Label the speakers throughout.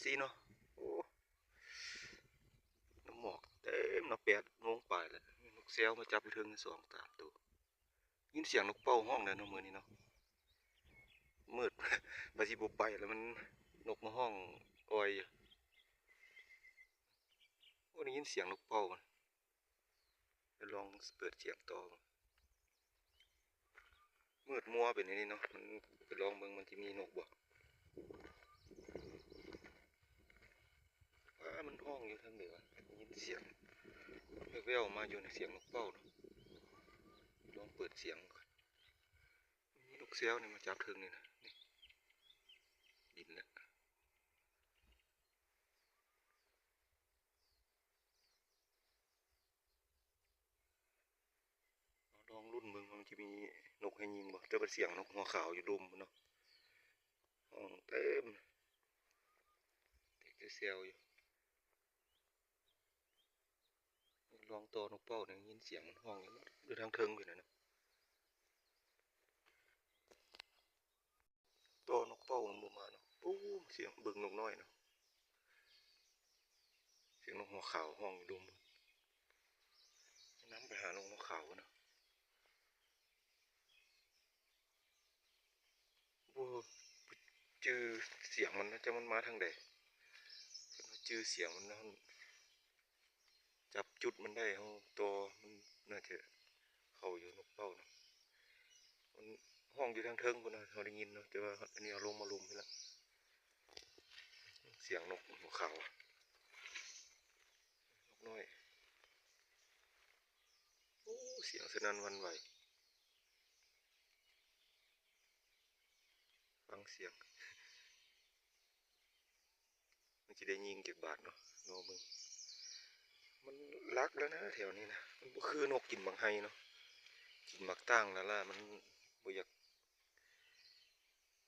Speaker 1: ซีเนาะโอ้น้ำหมอกเต็มเนาะ8 โมงปลายแล้วนกแซวมาจับอยู่ถึง2-3 ตัวยินเสียงนกเป่าห้องเลยเนาะมื้อนี้เนาะมืด บาสิบ่ไปแล้วมันนกมาห้องออยอยู่โอ้ได้ยินเสียงนกเป่ามันไปลองเปิดเสียงต่อมืดมัวเป็นนี่เนาะมันไปลองเบิ่งมันสิมีนกบ่ว่ามันห้องอยู่ทางเหนือยินเสียงแว่วๆมาอยู่ในเสียงนกเป่าเนาะลองเปิดเสียงก่อนมีนกแซวนี่มาจับถึงนี่นะนี่บินแล้วลองรุ่นเบิ่งมันจะมีนกให้ยิงบ่แต่เป็นเสียงนกหัวขาวอยู่ดุมเนาะห้องเต็มเด็กแซวอยู่ลองตัวนกเป่าเนี่ยยินเสียงมันห้องอยู่ทางเทิงอยู่นะตัวนกเป่ามันบ่มาเนาะปู้เสียงเบิ่งนกน้อยเนาะเสียงนกหัวขาวห้องอยู่ดุมน้ำไปหานกขาวเนาะบ่จื้อเสียงมันนะจะมันมาทางใดจื้อเสียงมันนะจับจุดมันได้เฮาตัวมันน่าจะเข้าอยู่นกเป่าเนาะมันห้องอยู่ทางเทิงพุ่นน่ะเฮาได้ยินเนาะแต่ว่าอันนี้เอาลงมาลุมไปแล้วเสียงนกหัวขาวนกน้อยโอ้เสียงสนั่นหวั่นไหวฟังเสียงมันสิได้ยิงจากบาดเนาะโนมึงมันรักแล้วนะแถวนี้นะมันบ่คือนกกินบังไห้เนาะกินหมักตั้งแล้วล่ะมันบ่อยาก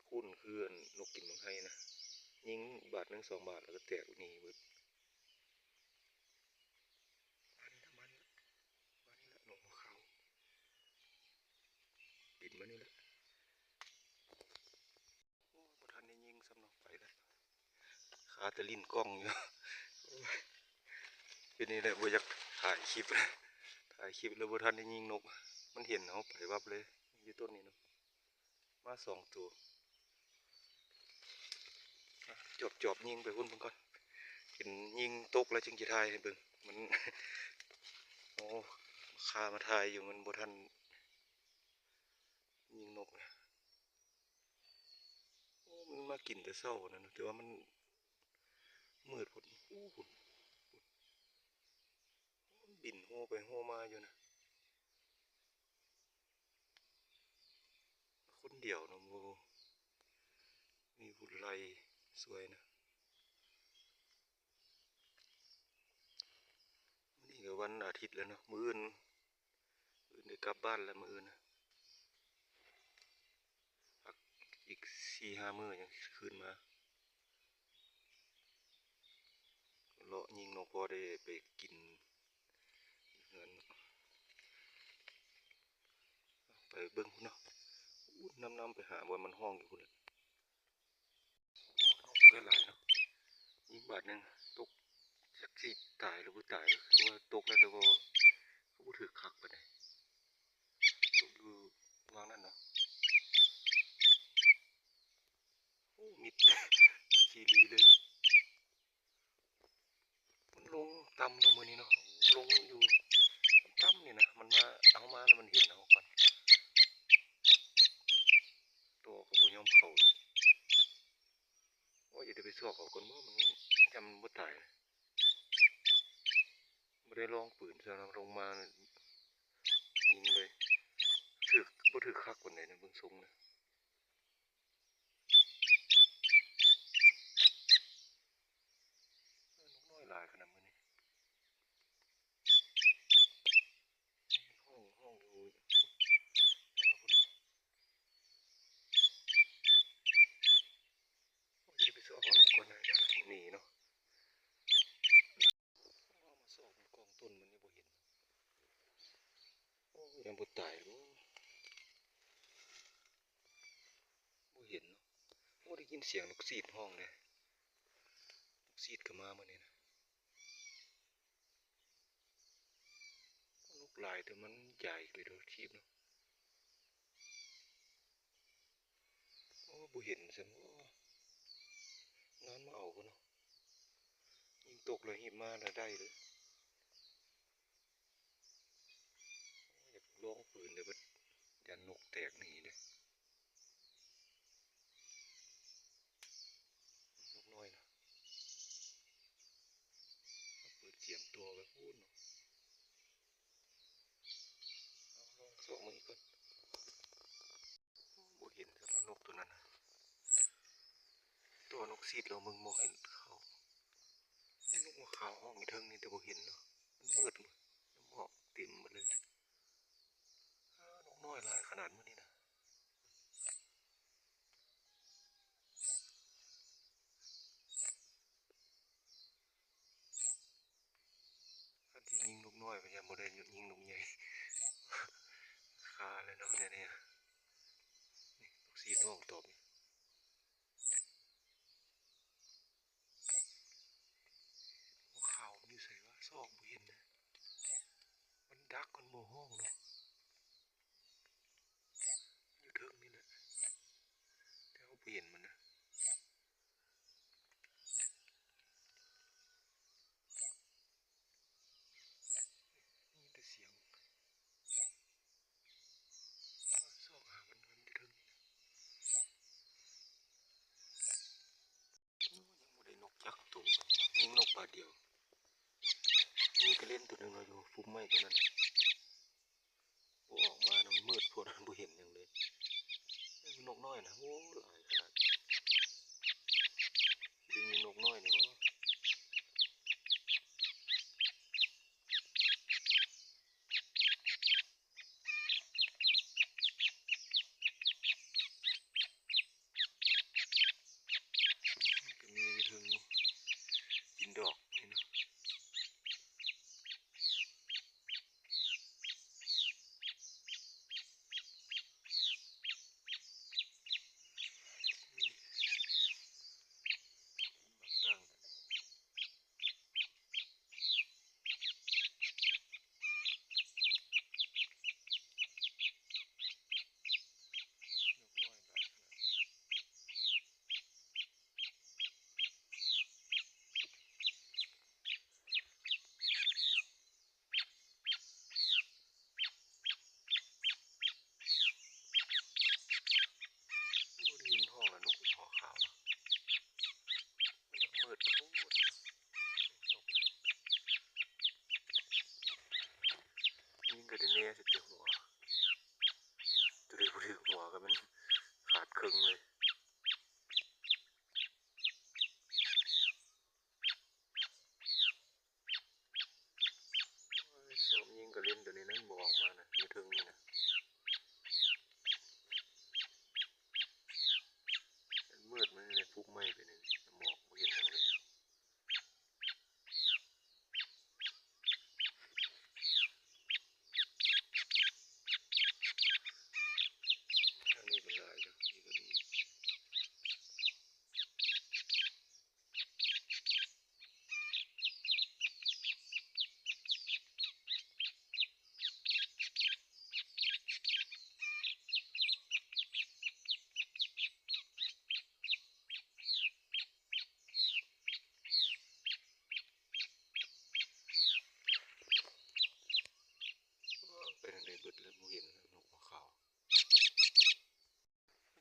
Speaker 1: คุ้นคือนกกินบังไห้นะยิงบาทหนึ่ง2 บาทแล้วก็แตกหนีเบิดมานี่ละนกเขาบินมานี่ละโอ้บ่ทันได้ยิงซ้ำเนาะไปแล้วขาแต่ลิ้นกล้องอยู่เป็นนี่แหละบ่อยากถ่ายคลิปแล้วบ่ทันได้ยิงนกมันเห็นเอาไปวับเลยอยู่ต้นนี้เนาะมา2 ตัวจอบยิงไปพุ่นเบิ่งก่อนเห็นยิงตกแล้วจึงจะถ่ายให้เบิ่งมันโอ้คามาถ่ายอยู่มันบ่ทันยิงนกนะโอ้มันมากินแต่เช้านั่นแต่ว่ามันมืดพุ่นอู้พุ่นบินโฮไปโฮมาอยู่นะคนเดียวเนาะโมมีบุญไลสวยนะนี่ก็วันอาทิตย์แล้วเนาะมื้ออื่นได้กลับบ้านแล้วมื้ออื่นนะอีก4-5 มื้อยังคืนมาเลาะยิงนกพอได้ไปกินเงินไปเบิ่งพุ่นเนาะน้ำไปหาบนมันห้องอยู่พุ่นเลยนกหลายเนาะยิงบาทหนึ่งตกจักสิตายหรือบ่ตายคือว่าตกแล้วแต่ว่าก็บ่ถือคักปานใดตกอยู่วางนั่นเนาะโอ้มิดชีรีเลยมันลงต่ำเนาะมื้อนี้เนาะลงอยู่ต่ำนี่นะมันมาเอามาแล้วมันเห็นเอาก่อนตัวก็บ่ยอมเข้าอีกโอ้ยอย่าได้ไปซอกเอาก่อนบ่มันจำบ่ตายบ่ได้ลองปืนซะลงมายิงเลยถือบ่ถือคักปานใดนะเบิ่งทรงนะนกน้อยหลายขนาดมื้อนี้ห้องอยู่อย่าได้ไปซอกเอานกก่อนนะหนีเนาะเอามาซอกมันกองต้นมันนี่บ่เห็นโอ้ยังบ่ตายบ่เห็นเนาะโอ้ได้ยินเสียงนกสีดห้องเลย ซีดก็มามื้อนี้นะนกหลายแต่มันใหญ่ไปโดยทีบเนาะโอ้บ่เห็นซั่นโอ้งานมาเอาพุ่นเนาะยิงตกเลยหิบมาแล้วได้เลยอยากลองปืนเด้อบัดยันนกแตกหนีเด้นกน้อยนะเปิดเสียงตัวไปพูดเนาะเอาลองส่องมันอีกก่อนบ่เห็นซะแล้วนกตัวนั้นน่ะตัวนกซีดเรามึงบ่เห็นเขาไอ้นกหัวขาวห้องอยู่เทิงนี่แต่บ่เห็นเนาะมันมืดน้ำหมอกเต็มหมดเลยนกน้อยหลายขนาดมื้อนี้นะคันสิยิงนกน้อยก็ยังบ่ได้ยิงนกใหญ่คาเลยเนาะเนี่ยนี่นกซีดห้องตอบนี่หัวขาวมันอยู่ไสวะซอกบ่เห็นนะมันดักมันบ่ห้องเนาะอยู่เทิงนี่แหละแต่เฮาบ่เห็นมันนะมีแต่เสียงซอกหามันอยู่เทิงนี่นะโอ้ยังบ่ได้นกจักตัวยิงนกบาดเดียวมีกระเล่นตัวหนึงเราอยู่ฟุมไม้ตัวนั้นบ่ออกมานะมันมืดโพดบ่เห็นหยังเลยนกน้อยนะโอ้หลายขนาดสิได้ยิงนกน้อยนี่บ่ก็มีอยู่เทิงกินดอกนี่เนาะบักตั้งนกน้อยหลายขนาดบ่ได้ยินห้องละนกหัวขาวเนาะมันมืดโพดนกยิงก็ได้แน่สิแต่หัวตัวใดบ่ถึกหัวก็มันขาดครึ่งเลยโอ้ยซ้อมยิงก็เล่นตัวนี้นั้นบ่ออกมานะอยู่เทิงนี่นะมันมืดมันอยู่ในฟุกไม้ไปนี่หมอกบ่เห็นหยังเลยทางนี้ก็หลายอยู่นี่ก็มีไปทางใดเบิดเลยบ่เห็นนกหัวขาว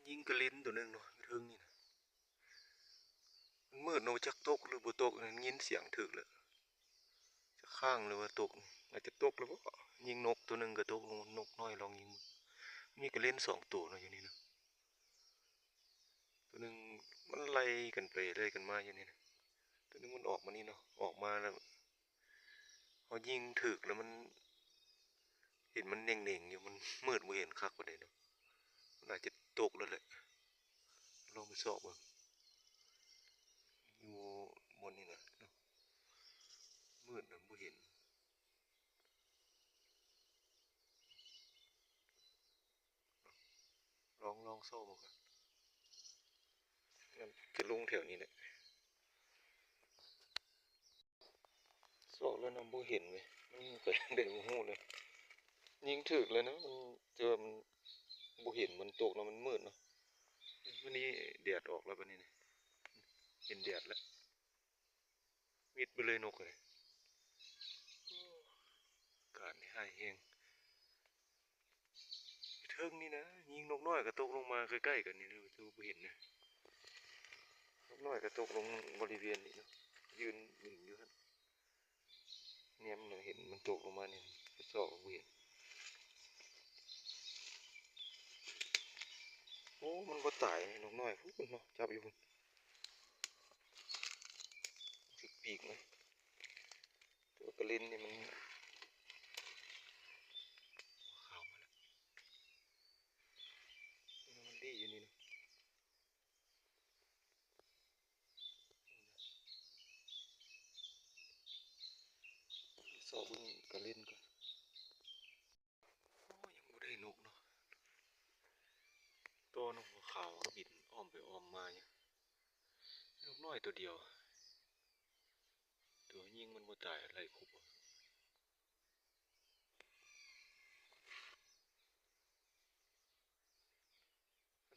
Speaker 1: ยิงก็เล่นตัวหนึงเนาะอยู่เทิงนี่นะมันมืดเนาะจักตกหรือบ่ตกนั่นยินเสียงถึกแล้วจะข้างหรือว่าตกอาจจะตกแล้วบ่ยิงนกตัวหนึงก็ตกลงนกน้อยลองยิงมีก็เล่น2ตัวเนาะอยู่นี่นะตัวหนึงมันไล่กันไปไล่กันมาอยู่นี่นะตัวหนึงมันออกมานี่เนาะออกมาแล้วพอยิงถึกแล้วมันเห็นมันเน่งๆอยู่มันมืดบ่เห็นคักปานใดเนาะมันอาจจะตกแล้วแหละลองไปสอบเบิ่งอยู่บนนี่นะเนาะมืดน่ะบ่เห็นลองโซ่มาก่อนงั้นจะลงแถวนี้แหละ แล้วน้ำบ่เห็นเว้ยมันก็ยังได้บ่ฮู้เลยยิงถึกเลยนะมันเจอมันบ่เห็นมันตกแล้วมันมืดเนาะวันนี้แดดออกแล้วบัดนี้นี่เห็นแดดแล้วมิดไปเลยนกเลยอากาศนี่ให้แฮงเทิงนี่นะยิงนกน้อยก็ตกลงมาใกล้ๆกันนี่เลยดูบ่เห็นนะนกน้อยก็ตกลงบริเวณนี้เนาะยืนนิ่งอยู่หั่นเนี่ยมันเห็นมันตกลงมานี่ก็สอบบ่เห็นโอ้มันบ่ตายนกน้อยพุ่นเนาะจับอยู่พุ่นถึกปีกนะตัวกระลินนี่มันเข้ามาแล้วมันดีอยู่นี่นะสอบเบิ่งกระลินก่อนโอ้ยังบ่ได้นกเนาะตัวนกหัวขาวก็บินอ้อมไปอ้อมมาอยู่นกน้อยตัวเดียวตัวยิงมันบ่ตายอะไรคุบ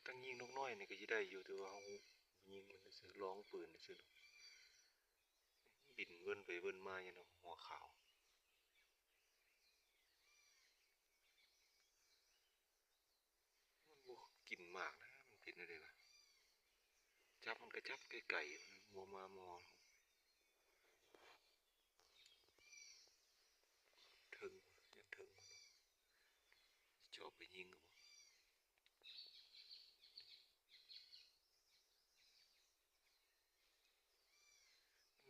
Speaker 1: ตั้งยิงนกน้อยนี่ก็สิได้อยู่แต่ว่าเฮายิงมันซื่อร้องปืนซื่อบินเวินไปเวินมาอยู่เนาะหัวขาวมันบ่กินมากนะมันเป็นอะไรวะจับมันก็จับไกลๆมัวมามอถึงยังถึงชอบไปยิงกับ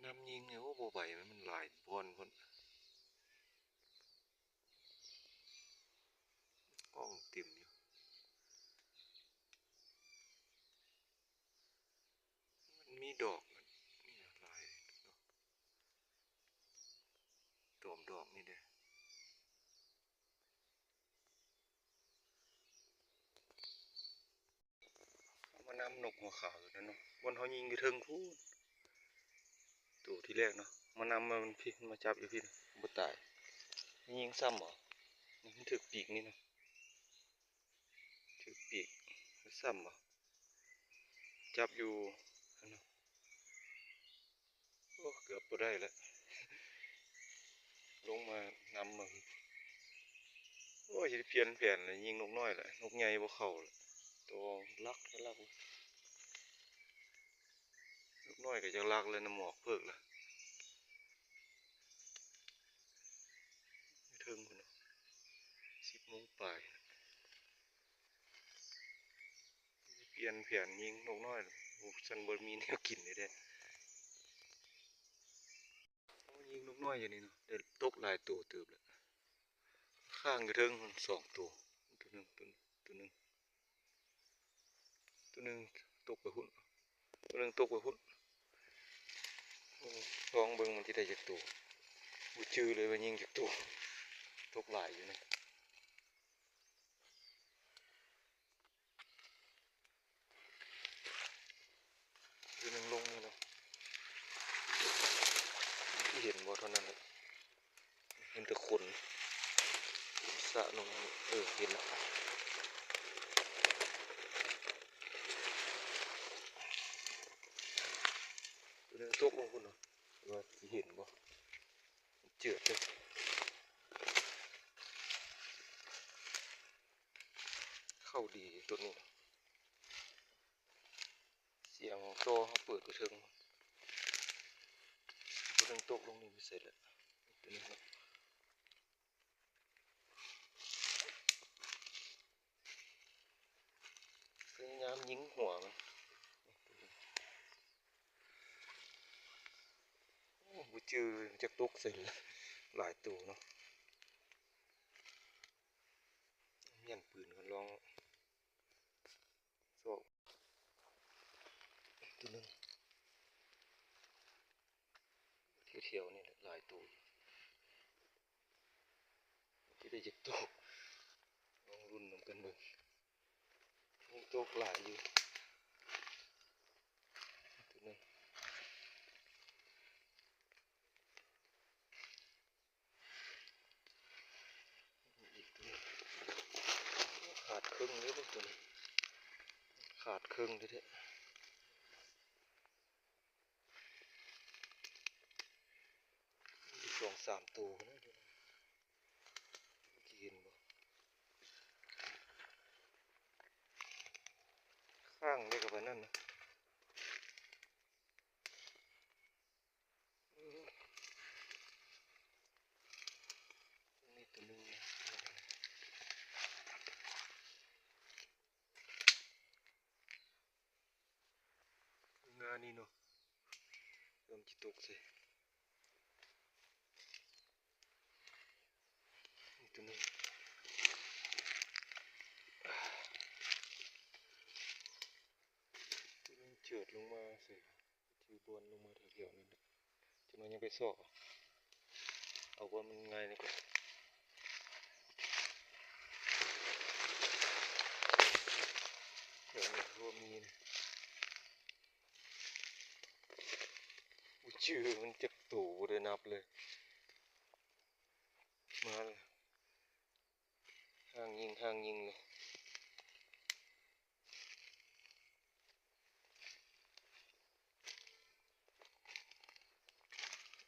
Speaker 1: น้ำยิงเนี่ยโอ้บ่ไหวมันหลายบอนคนกล้องเต็มอยู่มันมีดอกมันนี่นะลายตอมดอกนี่เด้เอามานำนกหัวขาวตัวนั้นเนาะบนเขายิงอยู่เทิงพูนตัวที่แรกเนาะมานำมันพี่มาจับอยู่พี่นะบ่ตายยิงซ้ำเหรอมันถึกปีกนี่เนาะถึกปีกซ้ำเหรอจับอยู่อันเนาะโอ้เกือบบ่ได้แล้วลงมานำมันโอ้ยสิเปลี่ยนแผนเลยยิงนกน้อยแหละนกใหญ่บ่เข้าละตัวลักลักนกน้อยก็จะลักเลยน้ำหมอกเพิกละไม่ถึงพุ่นเนาะ10 โมงปลายเปลี่ยนแผนยิงนกน้อยโอ้ฉันบ่มีแนวกินเลยเด้โอ้ยิงนกน้อยอยู่นี่เนาะได้ตกหลายตัวเติบแล้วข้างกระเทิงมัน2 ตัวตัวหนึงตัวหนึงตัวหนึงตกไปหุ่นตัวหนึงตกไปหุ่นโอ้ลองเบิ่งมันสิได้จักตัวบ่ชื่อเลยว่ายิงจักตัวตกหลายอยู่นะตัวหนึงลงนี่เนาะที่เห็นบ่เท่านั้นแหละเห็นแต่ขนสะลงเห็นแล้วตัวหนึงตกลงพุ่นเนาะว่าสิเห็นบ่เจือดเลยเข้าดีตัวนี้เสียงโตเขาเปิดกระเทิงตัวหนึงตกลงนี่ไม่เสร็จแล้วตัวนี้เนาะพยายามยิงหัวมันโอ้บ่จือจักตกเสร็จแล้วหลายตัวเนาะเมียนปืนกันลองโซกตัวหนึงเที่ยวๆนี่แหละหลายตัวที่ได้จักตกลองรุ่นนำกันเบิ่งมีตกหลายอยู่ตัวหนึง ครึ่งเด้อ2-3 ตัวนะกินบ่ข้างได้กับอันนั้นนะนี่ตัวนึงนะงานนี่เนาะเริ่มจิตกสินี่ตัวนึงเจิดลงมาสิที่บนลงมาแถวๆนั้นจนมันยังไปซอกเอาว่ามันง่ายนี่ก่อนเดี๋ยวนี้รวมมีนะชื่อมันจะตู่เลยนับเลยมาเลยห่างยิงเลย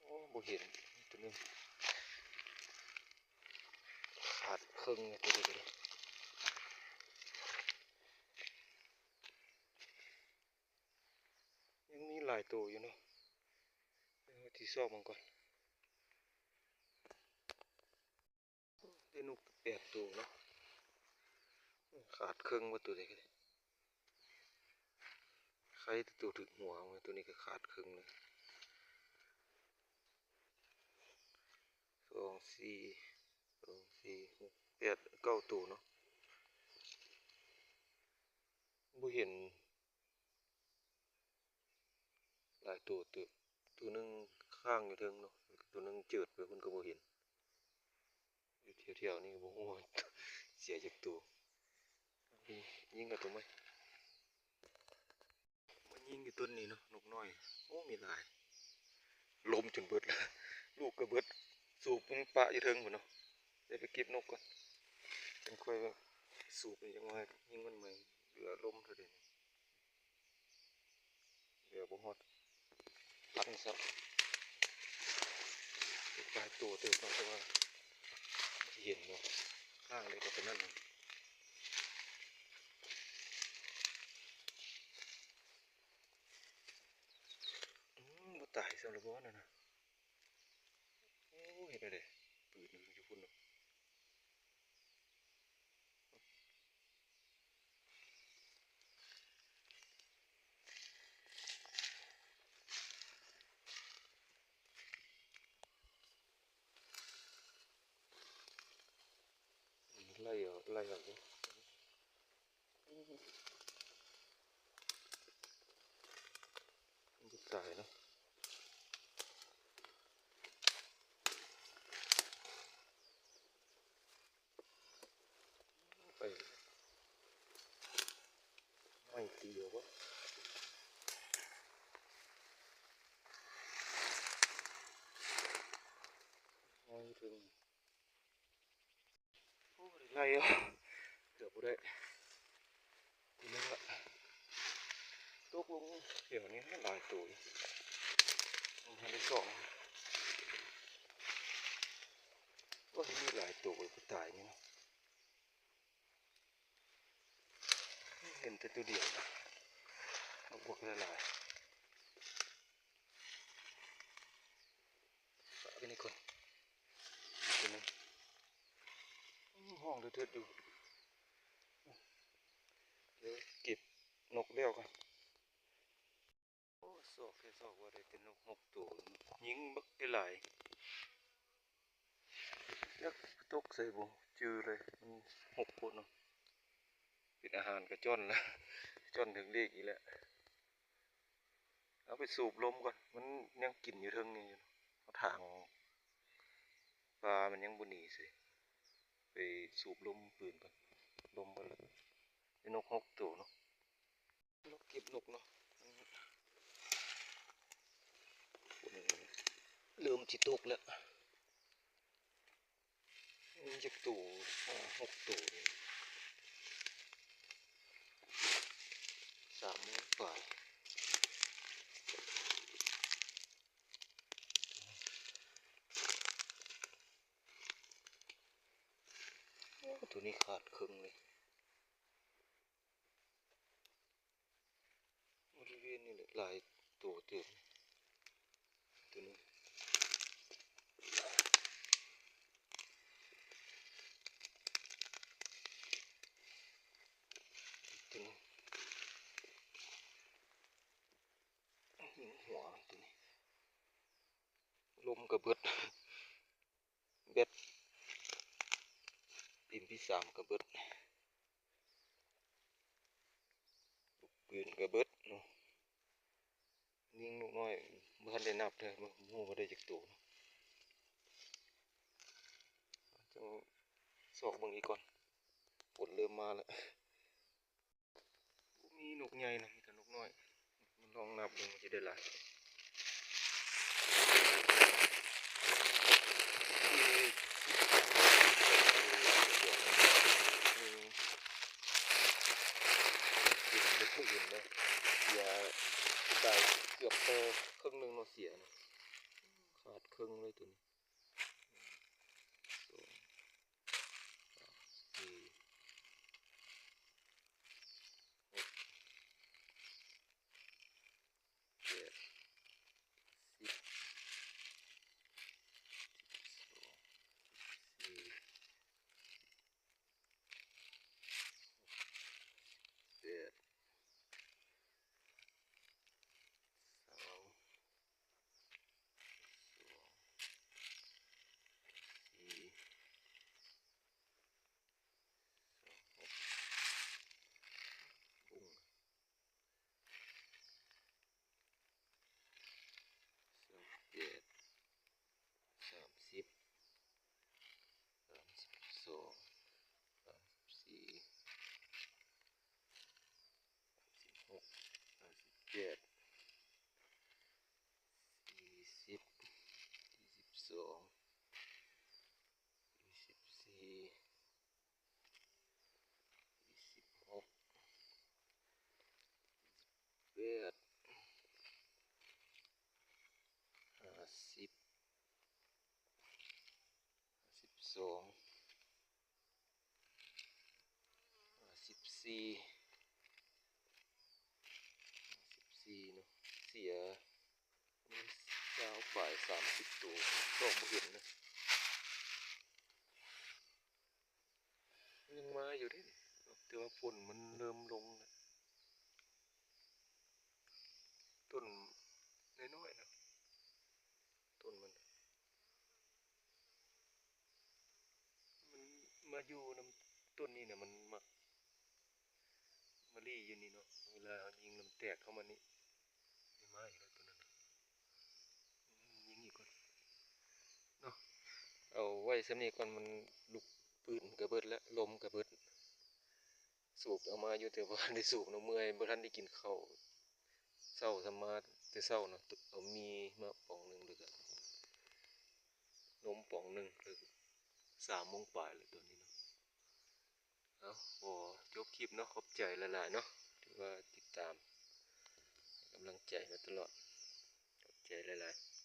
Speaker 1: โอ้บ่เห็นตัวนึงขาดครึ่งเลยตัวเดียวยังมีหลายตัวอยู่เนาะที่ซอกมันก่อนได้นก8 ตัวเนาะขาดครึ่งว่าตัวเดียวใครตัวถึงหัวตัวนี้ก็ขาดครึ่งเลย2 4 8 9 ตัวเนาะบ่เห็นหลายตัวนึงข้างอยู่เทิงเนาะตัวนึงเจิดไปเพิ่นก็บ่เห็นอยู่แถวๆนี้บ่ฮู้ว่าเสียจากตัวยิงกับตัวไหมมันยิงอยู่ต้นนี้เนาะนกน้อยโอ้มีหลายลมจนเบิดแล้วลูกก็เบิดสูบมันปะอยู่เทิงพุ่นเนาะเดี๋ยวไปเก็บนกก่อนจังค่อยสูบมันจังว่ายิงมันใหม่เหลือลมเท่าเดิมเหลือบ่ฮอดพันซะปลายตัวเติบแต่ว่าเห็นเนาะข้างเลยก็เป็นนั่นบ่ตายสำหรับบ่นั่นนะโอ้เห็นได้ปืนอยู่พุ่นเนาะไล่เอามันบ่ตายเนาะไปไม่ตีเอาวะไม่ถึงโอ้ไล่เอาเกือบบ่ได้ทีนึงละตกลงเดี๋ยวนี้หลายตัวมันได้2ก็มีหลายตัวก็ตายนี่เนาะเห็นแต่ตัวเดียวนะเอาพวกหลายฝากไว้นี่ก่อนตัวนึงห้องเถิดอยู่เดี๋ยวเก็บนกเลี้ยวกันโอ้สอกแค่สอกว่าได้เป็นนก6 ตัวยิงบักได้หลายยักตกใส่บ่จือเลยมัน6 คนเนาะเป็นอาหารกระจ้อนแล้วจ้อนถึงเลขอีกแล้วเอาไปสูบลมก่อนมันยังกินอยู่เทิงนี่อยู่เอาทางปลามันยังบ่หนีสิไปสูบลมปืนก่อนลมบ่แล้วเป็นนก6 ตัวเนาะนกเก็บนกเนาะเริ่มสิตกแล้วมันจะตัว6 ตัว 3 โมงกว่าตัวนี้ขาดครึ่งเลยบริเวณนี้แหละหลายตัวเต็มตัวนี้ตัวนี้หิงหัวตัวนี้ลมกระเบิดเบ็ดปีนที่3กระเบิดปืนกระเบิดเนาะนิ่งลูกน้อยบ่ทันได้นับเลยบ่ฮู้ว่าได้จักตัวจังสอกเบิ่งอีกก่อนฝนเริ่มมาแล้วมีนกใหญ่นะมีแต่นกน้อยมันลองนับดูมันจะได้หลายอื่นเลยเสียตายเกือบครึ่งหนึ่งเราเสียนะขาดครึ่งเลยตัวนี้2 54เนาะเสียยาวฝ่าย30ตัวก็บ่เห็นนะยังมาอยู่ดิแต่ว่าฝนมันเริ่มลงนะต้นน้อยๆนะต้นมันมาอยู่น้ำต้นนี้เนี่ยมันมาลี่อยู่นี่เนาะเวลายิงน้ำแตกเข้ามานี่ไม่มาอีกแล้วตัวนั้นยิงอีกก่อนเนาะเอาไว้สำนี้ก่อนมันลุกปืนกระเบิดแล้วลมกระเบิดสูบเอามาอยู่แต่ว่าได้สูบเนาะเมื่อยบ่ทันได้กินข้าวเศร้าสมาแต่เศร้าเนาะเอามีมาป่องหนึ่งหรือก็นมป่องหนึ่งหรือ3 โมงปลายเลยตัวนี้เนาะเอาพอจบคลิปเนาะขอบใจหลายๆเนาะที่ว่าติดตามกำลังใจมาตลอดขอบใจหลายๆ